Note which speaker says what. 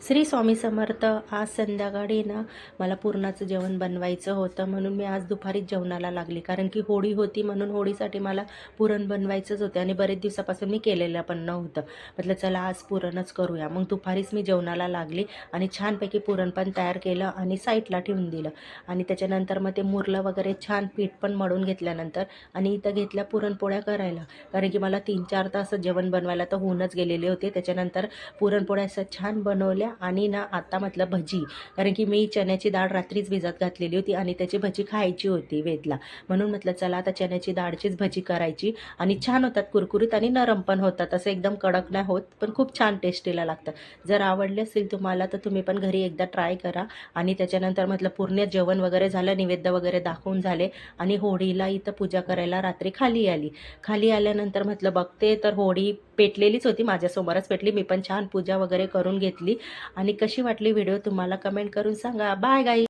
Speaker 1: श्री स्वामी समर्थ. आज संध्याकाळी ना मला पुरणाचं जेवण बनवायचं होतं, म्हणून मी आज दुपारीच जेवणाला लागली. कारण की होळी होती, म्हणून होळीसाठी मला पुरण बनवायचंच होतं आणि बरेच दिवसापासून मी केलेलं पण नव्हतं. म्हटलं चला आज पुरणच करूया. मग दुपारीच मी जेवणाला लागली आणि छानपैकी पुरण पण तयार केलं आणि साईडला ठेवून दिलं. आणि त्याच्यानंतर मग ते मुरलं वगैरे, छान पीठ पण मळून घेतल्यानंतर आणि इथं घेतल्या पुरणपोळ्या करायला. कारण की मला 3-4 तास जेवण बनवायला तर होऊनच गेलेले होते. त्याच्यानंतर पुरणपोळ्या असं छान बनवल्या आणि ना आता म्हटलं भजी, कारण की मी चण्याची डाळ रात्रीच भिजत घातलेली होती आणि त्याची भजी खायची होती वेदला. म्हणून म्हटलं चला आता चण्याची डाळचीच भजी करायची. आणि छान होतात, कुरकुरीत आणि नरम पण होतात, असं एकदम कडक नाही होत, पण खूप छान टेस्टीला लागतं. जर आवडले असेल तुम्हाला तर तुम्ही पण घरी एकदा ट्राय करा. आणि त्याच्यानंतर म्हटलं पूर्ण जेवण वगैरे झालं, नैवेद्य वगैरे दाखवून झाले आणि होळीला इथं पूजा करायला रात्री खाली आली. खाली आल्यानंतर म्हटलं बघते तर होळी पेटलेलीच होती, माझ्यासमोरच पेटली. मी पण छान पूजा वगैरे करून घेतली. आणि कशी वाटली व्हिडिओ तुम्हाला कमेंट करून सांगा. Bye guys.